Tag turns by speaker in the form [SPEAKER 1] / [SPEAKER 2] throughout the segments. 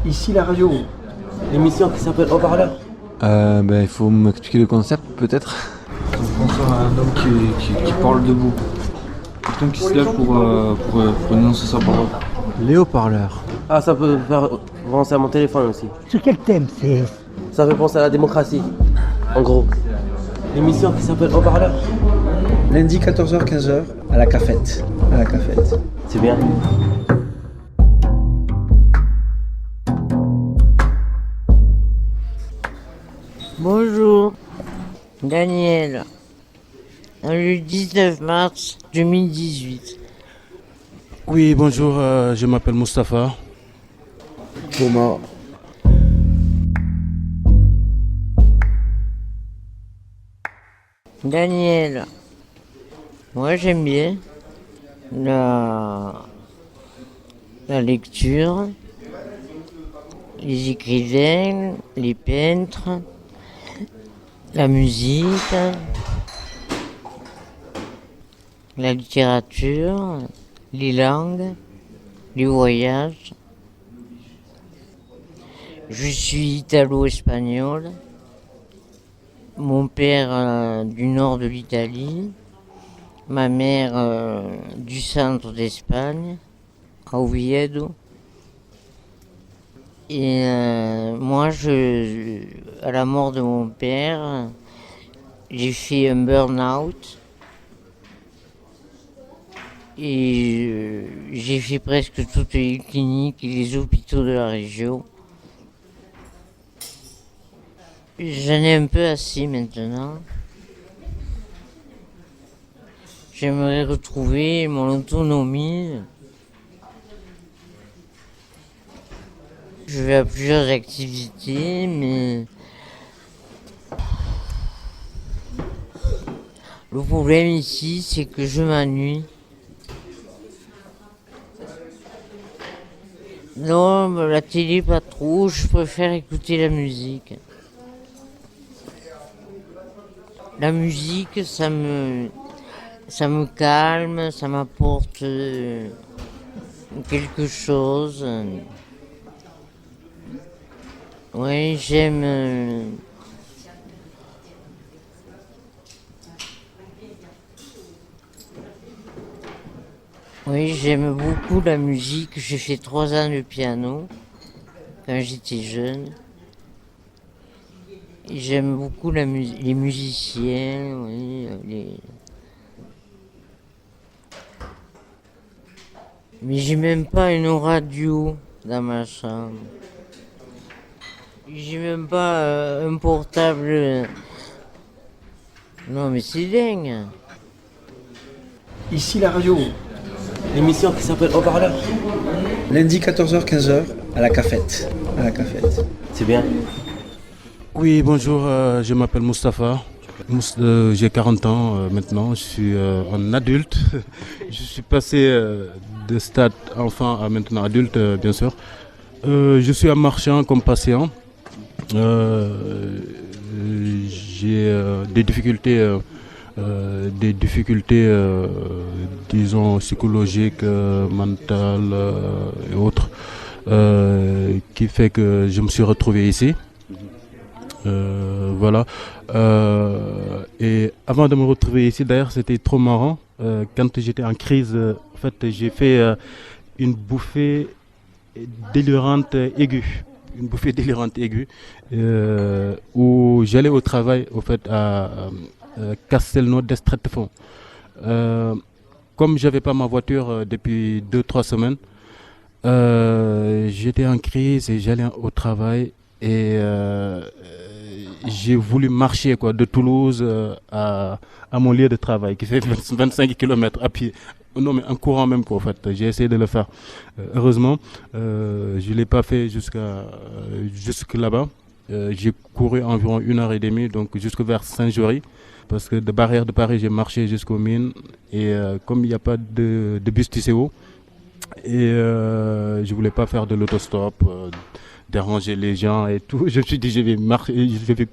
[SPEAKER 1] Ici la radio, l'émission qui s'appelle Haut-Parleur.
[SPEAKER 2] Il faut m'expliquer le concept peut-être.
[SPEAKER 3] On pense à un homme qui parle debout. Quelqu'un qui se lève pour énoncer sa parole.
[SPEAKER 2] Les haut-parleurs.
[SPEAKER 1] Ah, ça peut faire penser à mon téléphone aussi.
[SPEAKER 4] Sur quel thème c'est?
[SPEAKER 1] Ça fait penser à la démocratie, en gros. L'émission qui s'appelle Haut-Parleur.
[SPEAKER 5] Lundi 14h-15h à la cafette.
[SPEAKER 1] C'est bien.
[SPEAKER 6] Bonjour, Daniel. Le 19 mars 2018.
[SPEAKER 7] Oui, bonjour, je m'appelle Mustapha.
[SPEAKER 5] Thomas.
[SPEAKER 6] Daniel. Moi j'aime bien la lecture, les écrivains, les peintres, la musique, la littérature, les langues, les voyages. Je suis italo-espagnol. Mon père du nord de l'Italie, ma mère du centre d'Espagne, à Oviedo. Et moi, à la mort de mon père, j'ai fait un burn-out. Et j'ai fait presque toutes les cliniques et les hôpitaux de la région. J'en ai un peu assez maintenant. J'aimerais retrouver mon autonomie. Je vais à plusieurs activités, mais le problème ici, c'est que je m'ennuie. Non, la télé pas trop, je préfère écouter la musique. La musique, ça me calme, ça m'apporte quelque chose. Oui, j'aime. Oui, j'aime beaucoup la musique. J'ai fait 3 ans de piano quand j'étais jeune. J'aime beaucoup les musiciens, oui, Mais j'ai même pas une radio dans ma chambre. J'ai même pas un portable. Non, mais c'est dingue.
[SPEAKER 1] Ici la radio, l'émission qui s'appelle Haut-Parleur.
[SPEAKER 5] Lundi 14h-15h à la cafette.
[SPEAKER 1] C'est bien.
[SPEAKER 7] Oui, bonjour, je m'appelle Mustapha. J'ai 40 ans maintenant, je suis un adulte. Je suis passé de stade enfant à maintenant adulte, bien sûr. Je suis un marchand comme patient. J'ai des difficultés, disons, psychologiques, mentales et autres, qui fait que je me suis retrouvé ici. Voilà. Et avant de me retrouver ici, d'ailleurs, c'était trop marrant. Quand j'étais en crise, en fait, j'ai fait une bouffée délirante aiguë. Une bouffée délirante aiguë où j'allais au travail, au fait, à Castelnau d'Estrettefond. Comme j'avais pas ma voiture depuis 2-3 semaines, j'étais en crise et j'allais au travail. Et j'ai voulu marcher de Toulouse à mon lieu de travail qui fait 25 km à pied. Non mais en courant même en fait. J'ai essayé de le faire. Heureusement, je ne l'ai pas fait jusque là-bas. J'ai couru environ 1 heure et demie, donc jusque vers Saint-Jory. Parce que de Barrière de Paris, j'ai marché jusqu'aux mines. Et comme il n'y a pas de bus TCO, et je voulais pas faire de l'autostop, déranger les gens et tout. Je me suis dit, je vais marcher, je vais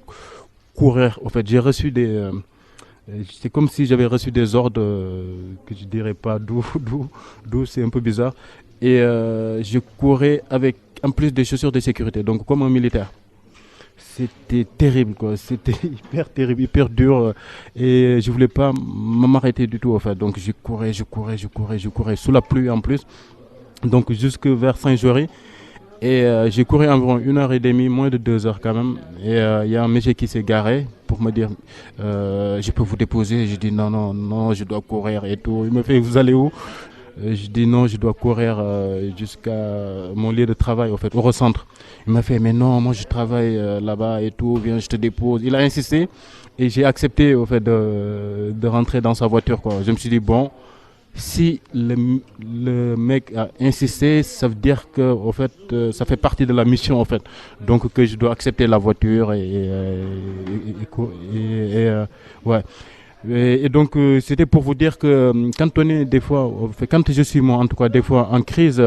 [SPEAKER 7] courir. En fait, j'ai reçu c'est comme si j'avais reçu des ordres que je dirais pas d'où, c'est un peu bizarre. Et je courais avec en plus des chaussures de sécurité, donc comme un militaire. C'était terrible, quoi. C'était hyper terrible, hyper dur. Et je voulais pas m'arrêter du tout, en fait. Donc je courais sous la pluie en plus. Donc jusque vers Saint-Jory. Et j'ai couru environ 1h30, moins de 2 heures quand même. Et il y a un monsieur qui s'est garé pour me dire je peux vous déposer. Je dis non, je dois courir et tout. Il me fait vous allez où? Je dis non, je dois courir jusqu'à mon lieu de travail, en fait, au recentre. Il m'a fait mais non, moi je travaille là-bas et tout, viens, je te dépose. Il a insisté et j'ai accepté, au fait, de rentrer dans sa voiture, quoi. Je me suis dit bon. Si le mec a insisté, ça veut dire que au fait, ça fait partie de la mission, en fait. Donc que je dois accepter la voiture ouais. Et donc c'était pour vous dire que quand on est des fois, quand je suis moi en tout cas des fois en crise,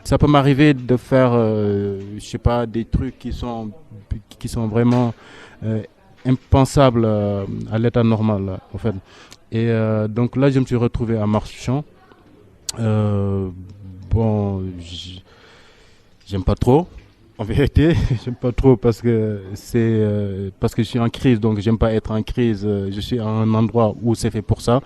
[SPEAKER 7] ça peut m'arriver de faire, je sais pas, des trucs qui sont vraiment impensables à l'état normal, en fait. Et donc là, je me suis retrouvé à Marchand. Bon, j'aime pas trop, en vérité. J'aime pas trop parce que parce que je suis en crise, donc j'aime pas être en crise. Je suis à un endroit où c'est fait pour ça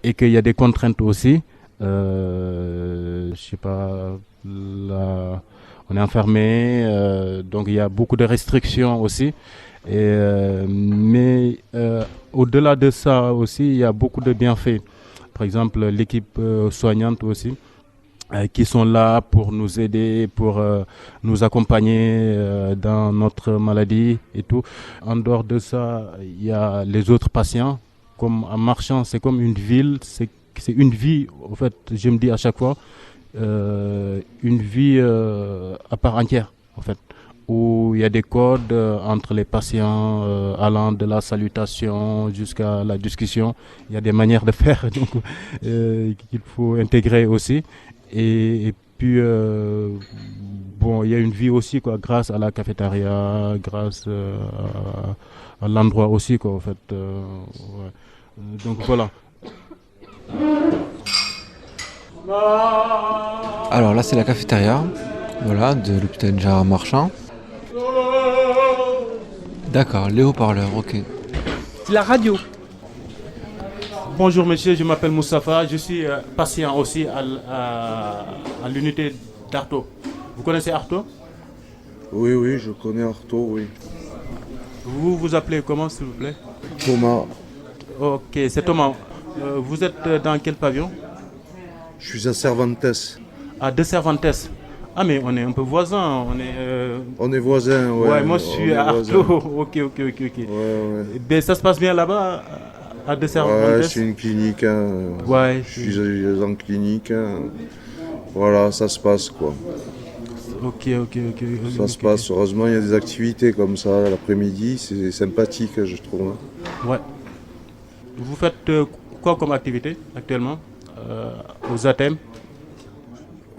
[SPEAKER 7] et qu'il y a des contraintes aussi. Je sais pas, là, on est enfermé, donc il y a beaucoup de restrictions aussi. Mais au-delà de ça aussi, il y a beaucoup de bienfaits. Par exemple, l'équipe soignante aussi, qui sont là pour nous aider, pour nous accompagner dans notre maladie et tout. En dehors de ça, il y a les autres patients. Comme en Marchand, c'est comme une ville, c'est une vie, en fait, je me dis à chaque fois, une vie à part entière, en fait, où il y a des codes entre les patients, allant de la salutation jusqu'à la discussion. Il y a des manières de faire donc, qu'il faut intégrer aussi. Et puis, bon, il y a une vie aussi, quoi, grâce à la cafétéria, grâce à l'endroit aussi, quoi, en fait. Ouais. Donc voilà.
[SPEAKER 2] Alors là, c'est la cafétéria, voilà, de l'hôpital Gérard Marchand. D'accord, les haut-parleurs, ok.
[SPEAKER 5] C'est la radio.
[SPEAKER 7] Bonjour monsieur, je m'appelle Moustapha, je suis patient aussi à l'unité d'Arto. Vous connaissez Arto?
[SPEAKER 4] Oui, je connais Arto, oui.
[SPEAKER 7] Vous vous appelez comment, s'il vous plaît?
[SPEAKER 4] Thomas,
[SPEAKER 7] Ok, c'est Thomas. Vous êtes dans quel pavillon?
[SPEAKER 4] je suis à Cervantes.
[SPEAKER 7] À De Cervantes. Ah mais on est un peu voisins,
[SPEAKER 4] On est voisins, ouais.
[SPEAKER 7] Ouais, moi je suis à Arto. Ok.
[SPEAKER 4] Ouais.
[SPEAKER 7] Ben, ça se passe bien là-bas, à De Cervantes?
[SPEAKER 4] Ouais, c'est une clinique, hein.
[SPEAKER 7] Ouais.
[SPEAKER 4] Je suis en clinique, hein. Voilà, ça se passe, quoi.
[SPEAKER 7] Ok.
[SPEAKER 4] Ça se passe, heureusement, il y a des activités comme ça l'après-midi, c'est sympathique, je trouve.
[SPEAKER 7] Ouais. Vous faites quoi comme activité actuellement aux ATM?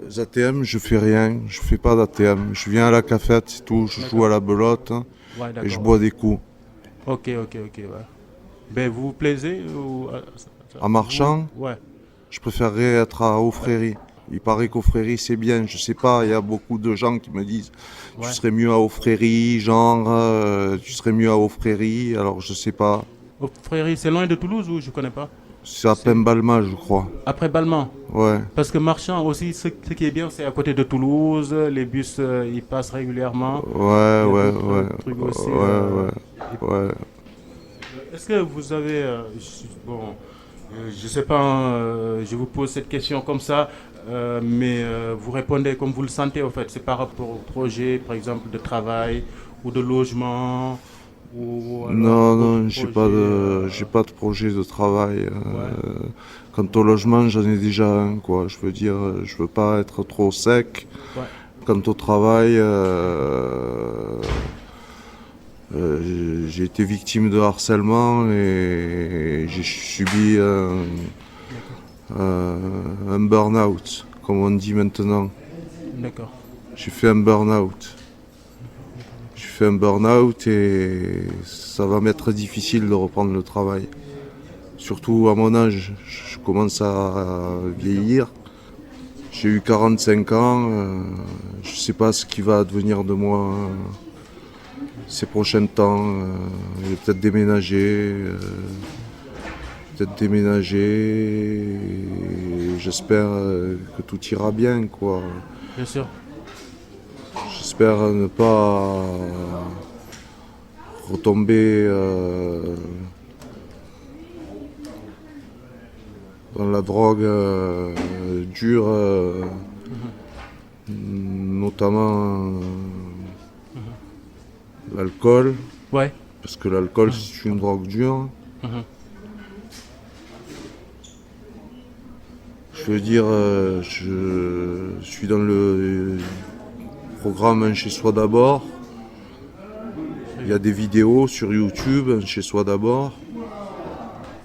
[SPEAKER 4] Les ATM, je fais rien, je fais pas d'ATM. Je viens à la cafette, c'est tout, je joue à la belote, hein,
[SPEAKER 7] Ouais,
[SPEAKER 4] et je bois des coups.
[SPEAKER 7] Ok, ouais. Ben, vous vous plaisez
[SPEAKER 4] En marchant,
[SPEAKER 7] Ouais.
[SPEAKER 4] je préférerais être à Aufréry. Il paraît qu'Aufréry c'est bien, je sais pas, il y a beaucoup de gens qui me disent tu serais mieux à Aufréry, tu serais mieux à Aufréry, alors je sais pas.
[SPEAKER 7] Fréry, c'est loin de Toulouse ou je connais pas?
[SPEAKER 4] C'est à Pembalma, je crois.
[SPEAKER 7] Après Balmain.
[SPEAKER 4] Ouais.
[SPEAKER 7] Parce que Marchand aussi, ce qui est bien, c'est à côté de Toulouse, les bus ils passent régulièrement.
[SPEAKER 4] Ouais.
[SPEAKER 7] Trucs aussi,
[SPEAKER 4] Ouais.
[SPEAKER 7] Est-ce que vous avez, je sais pas, je vous pose cette question comme ça, mais vous répondez comme vous le sentez, en fait. C'est par rapport au projet, par exemple, de travail ou de logement ou
[SPEAKER 4] Non, j'ai pas de projet de travail. Quant au logement, j'en ai déjà un, quoi. Je veux dire, je veux pas être trop sec.
[SPEAKER 7] Ouais.
[SPEAKER 4] Quant au travail, j'ai été victime de harcèlement et j'ai subi un burn-out, comme on dit maintenant.
[SPEAKER 7] D'accord.
[SPEAKER 4] J'ai fait un burn-out. Et ça va m'être difficile de reprendre le travail. Surtout à mon âge, je commence à vieillir. Je J'ai eu 45 ans, je sais pas ce qui va advenir de moi ces prochains temps. Je vais peut-être déménager. J'espère que tout ira bien, quoi.
[SPEAKER 7] Bien sûr.
[SPEAKER 4] J'espère ne pas retomber dans la drogue dure, notamment l'alcool,
[SPEAKER 7] Ouais.
[SPEAKER 4] parce que l'alcool c'est une drogue dure. Je veux dire, je suis dans le programme Un Chez Soi d'abord. Il y a des vidéos sur YouTube, Un Chez Soi d'abord.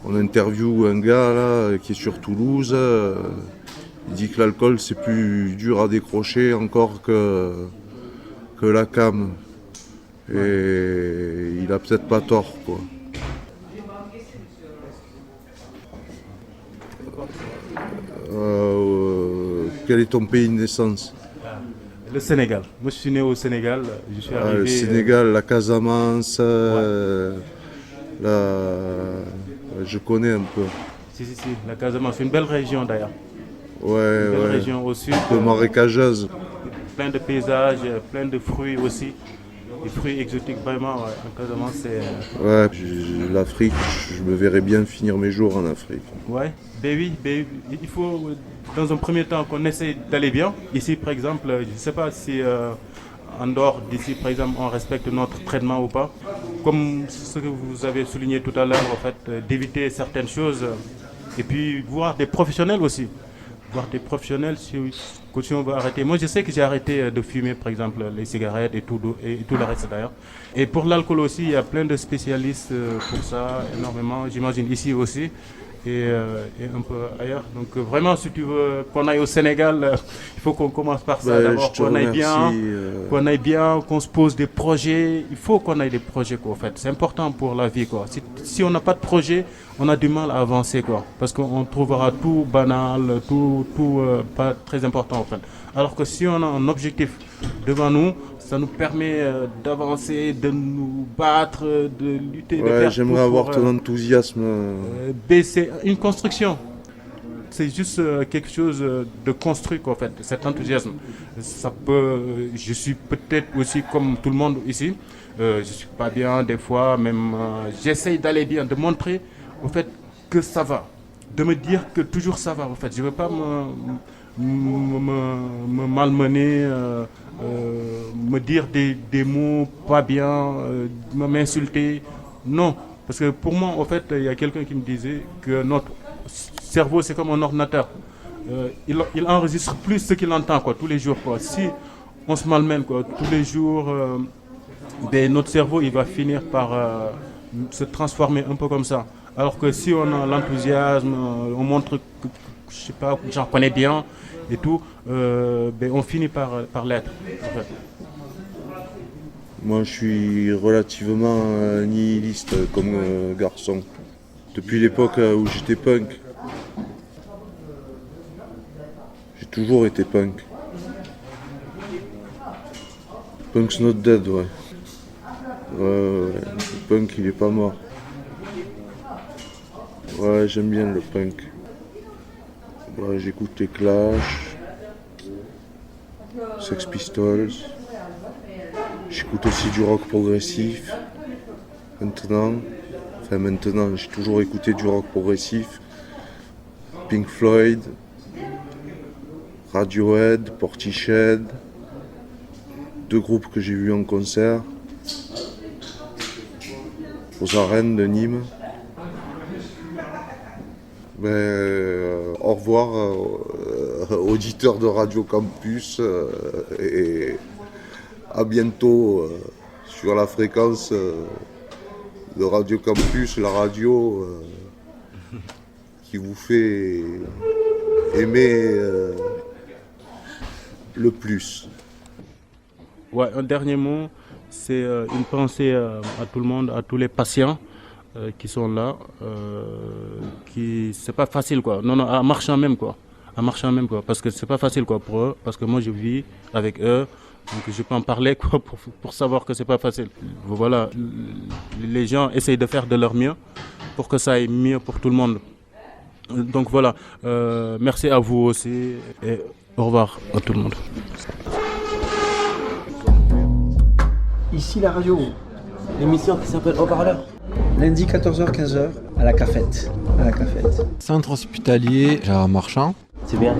[SPEAKER 4] On interviewe un gars là qui est sur Toulouse. Il dit que l'alcool c'est plus dur à décrocher encore que la cam. Et il a peut-être pas tort, quoi. Quel est ton pays de naissance?
[SPEAKER 7] Le Sénégal. Moi, je suis né au Sénégal. Je suis arrivé.
[SPEAKER 4] Le Sénégal, la Casamance, je connais un peu.
[SPEAKER 7] Si. La Casamance, c'est une belle région d'ailleurs.
[SPEAKER 4] Ouais,
[SPEAKER 7] Une belle
[SPEAKER 4] ouais.
[SPEAKER 7] région au sud.
[SPEAKER 4] Un peu marécageuse.
[SPEAKER 7] Plein de paysages, plein de fruits aussi. Des fruits exotiques, vraiment. Ouais. En Casamance, c'est.
[SPEAKER 4] Ouais, l'Afrique, je me verrais bien finir mes jours en Afrique.
[SPEAKER 7] Ouais, ben oui, il faut dans un premier temps qu'on essaie d'aller bien. Ici, par exemple, je ne sais pas si en dehors d'ici, par exemple, on respecte notre traitement ou pas. Comme ce que vous avez souligné tout à l'heure, en fait, d'éviter certaines choses et puis voir des professionnels aussi. Voir des professionnels si on veut arrêter. Moi, je sais que j'ai arrêté de fumer, par exemple, les cigarettes et tout le reste d'ailleurs. Et pour l'alcool aussi, il y a plein de spécialistes pour ça, énormément, j'imagine ici aussi. Et un peu ailleurs. Donc vraiment, si tu veux qu'on aille au Sénégal, il faut qu'on commence par ça. D'abord, qu'on aille bien, qu'on se pose des projets. Il faut qu'on ait des projets, quoi, en fait. C'est important pour la vie, quoi. Si on n'a pas de projet, on a du mal à avancer, quoi. Parce qu'on trouvera tout banal, tout pas très important, en fait. Alors que si on a un objectif devant nous, ça nous permet d'avancer, de nous battre, de lutter.
[SPEAKER 4] Ouais, j'aimerais avoir ton enthousiasme.
[SPEAKER 7] C'est une construction. C'est juste quelque chose de construit, en fait, cet enthousiasme. Ça peut, je suis peut-être aussi comme tout le monde ici. Je suis pas bien des fois, même j'essaye d'aller bien, de montrer au fait que ça va, de me dire que toujours ça va. En fait, je veux pas me malmener, me dire des mots pas bien, m'insulter. Non, parce que pour moi, en fait, il y a quelqu'un qui me disait que notre cerveau, c'est comme un ordinateur. Il enregistre plus ce qu'il entend, quoi, tous les jours, quoi. Si on se malmène, quoi, tous les jours, notre cerveau, il va finir par se transformer un peu comme ça. Alors que si on a l'enthousiasme, on montre que, je sais pas, j'en connais bien et tout, on finit par l'être. En fait.
[SPEAKER 4] Moi, je suis relativement nihiliste comme garçon. Depuis l'époque où j'étais punk. J'ai toujours été punk. Punk's not dead, ouais. Le punk, il est pas mort. Ouais, j'aime bien le punk. Ouais, j'écoute les Clash, Sex Pistols. J'écoute aussi du rock progressif. Maintenant, j'ai toujours écouté du rock progressif. Pink Floyd, Radiohead, Portishead. 2 groupes que j'ai vus en concert. Aux arènes de Nîmes. Au revoir, auditeurs de Radio Campus, et à bientôt sur la fréquence de Radio Campus, la radio qui vous fait aimer le plus.
[SPEAKER 7] Ouais, un dernier mot, c'est une pensée à tout le monde, à tous les patients qui sont là, c'est pas facile, quoi. Non, en marchant même, quoi. à Marchand même, quoi, parce que c'est pas facile, quoi, pour eux, parce que moi je vis avec eux, donc je peux en parler, quoi, pour savoir que c'est pas facile. Voilà, les gens essayent de faire de leur mieux pour que ça aille mieux pour tout le monde. Donc voilà, merci à vous aussi et au revoir à tout le monde.
[SPEAKER 5] Ici la radio.
[SPEAKER 1] L'émission qui s'appelle Haut-Parleur.
[SPEAKER 5] Lundi 14h, 15h à la cafette. À la cafette.
[SPEAKER 2] Centre hospitalier Gérard Marchand.
[SPEAKER 1] C'est bien.